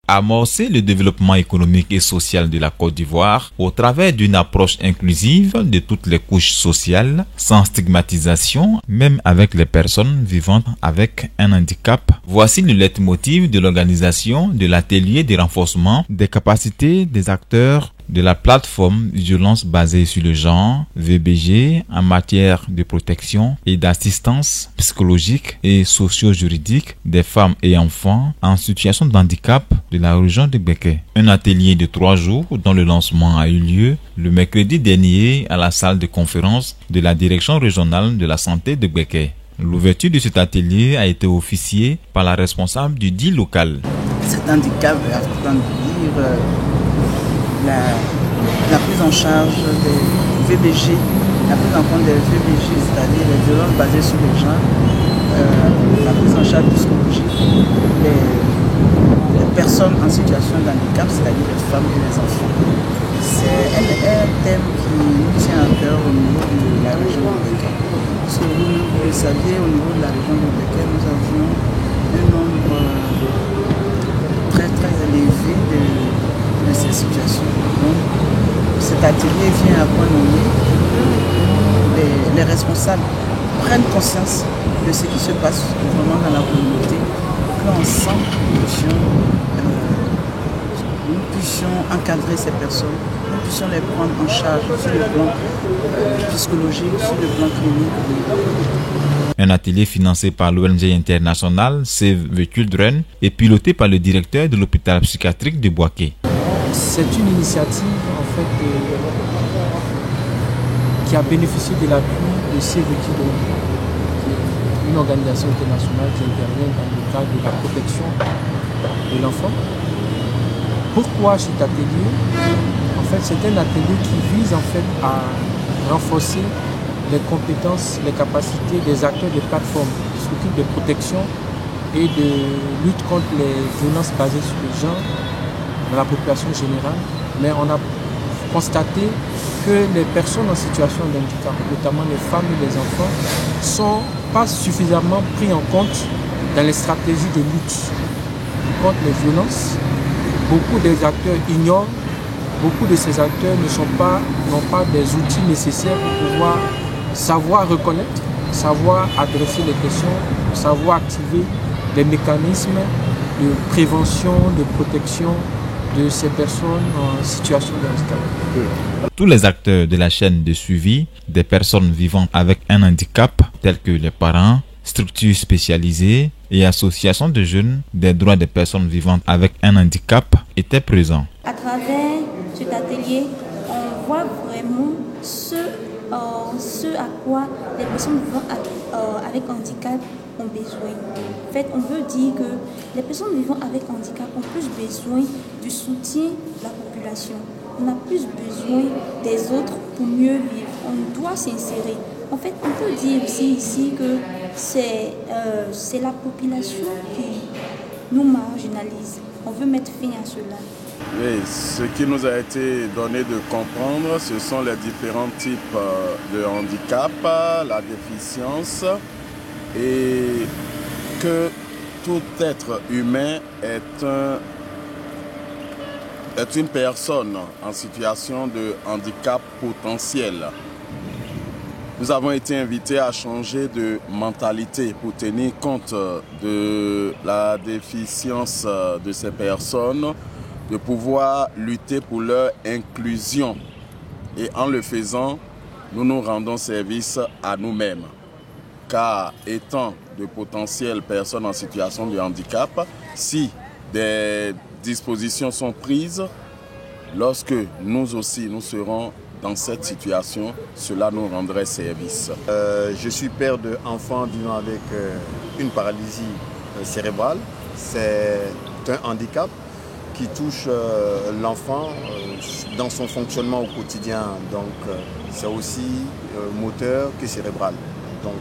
Amorcer le développement économique et social de la Côte d'Ivoire au travers d'une approche inclusive de toutes les couches sociales, sans stigmatisation, même avec les personnes vivant avec un handicap. Voici le leitmotiv de l'organisation de l'atelier de renforcement des capacités des acteurs de la plateforme Violence basée sur le genre, VBG, en matière de protection et d'assistance psychologique et socio-juridique des femmes et enfants en situation de handicap de la région de Beké. Un atelier de 3 jours dont le lancement a eu lieu le mercredi dernier à la salle de conférence de la direction régionale de la santé de Beké. L'ouverture de cet atelier a été officiée par la responsable du DI local. Cet handicap est en train de dire la prise en charge des VBG, la prise en compte des VBG, c'est-à-dire les violences basées sur le genre, la prise en charge psychologique des personnes en situation de handicap, c'est-à-dire les femmes et les enfants. C'est un thème qui nous tient à cœur au niveau de la région de Beké. Parce que vous le saviez, au niveau de la région de Beké, nous avions un nombre très élevé de ces situations. Donc, cet atelier vient à point nommé les responsables prennent conscience de ce qui se passe vraiment dans la communauté, qu'ensemble nous puissions encadrer ces personnes, nous puissions les prendre en charge sur le plan psychologique, sur le plan clinique. Un atelier financé par l'ONG internationale Save the Children et piloté par le directeur de l'hôpital psychiatrique de Bouaké. C'est une initiative en fait qui a bénéficié de l'appui de Save the Children, une organisation internationale qui intervient dans le cadre de la protection de l'enfant. Pourquoi cet atelier? En fait, c'est un atelier qui vise en fait à renforcer les compétences, les capacités des acteurs des plateformes qui s'occupent de protection et de lutte contre les violences basées sur le genre dans la population générale. Mais on a constaté que les personnes en situation de handicap, notamment les femmes et les enfants, ne sont pas suffisamment pris en compte dans les stratégies de lutte contre les violences. Beaucoup des acteurs ignorent, beaucoup de ces acteurs n'ont pas des outils nécessaires pour pouvoir savoir reconnaître, savoir adresser les questions, savoir activer les mécanismes de prévention, de protection de ces personnes en situation de handicap. Tous les acteurs de la chaîne de suivi des personnes vivant avec un handicap, tels que les parents, structures spécialisées et associations de jeunes des droits des personnes vivant avec un handicap, étaient présents. À travers cet atelier, on voit vraiment ce à quoi les personnes vivant avec handicap ont besoin. En fait, on veut dire que les personnes vivant avec handicap ont plus besoin du soutien de la population. On a plus besoin des autres pour mieux vivre. On doit s'insérer. En fait, on peut dire aussi ici que c'est la population qui nous marginalise. On veut mettre fin à cela. Oui, ce qui nous a été donné de comprendre, ce sont les différents types de handicap, la déficience, et que tout être humain est une personne en situation de handicap potentiel. Nous avons été invités à changer de mentalité pour tenir compte de la déficience de ces personnes, de pouvoir lutter pour leur inclusion. Et en le faisant, nous nous rendons service à nous-mêmes. Car étant de potentielles personnes en situation de handicap, si des dispositions sont prises, lorsque nous aussi nous serons dans cette situation, cela nous rendrait service. Je suis père d'enfants vivant avec une paralysie cérébrale. C'est un handicap qui touche l'enfant dans son fonctionnement au quotidien. Donc c'est aussi moteur que cérébral. Donc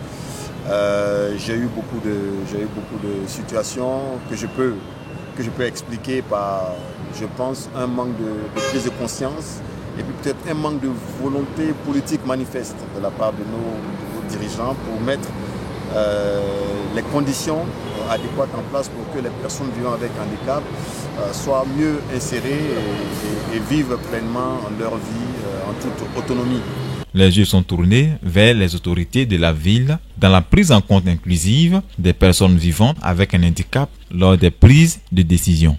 j'ai eu beaucoup de situations que je peux expliquer par, je pense, un manque de prise de conscience et puis peut-être un manque de volonté politique manifeste de la part de nos dirigeants pour mettre les conditions adéquates en place pour que les personnes vivant avec handicap soient mieux insérées et vivent pleinement leur vie en toute autonomie. Les yeux sont tournés vers les autorités de la ville dans la prise en compte inclusive des personnes vivant avec un handicap lors des prises de décision.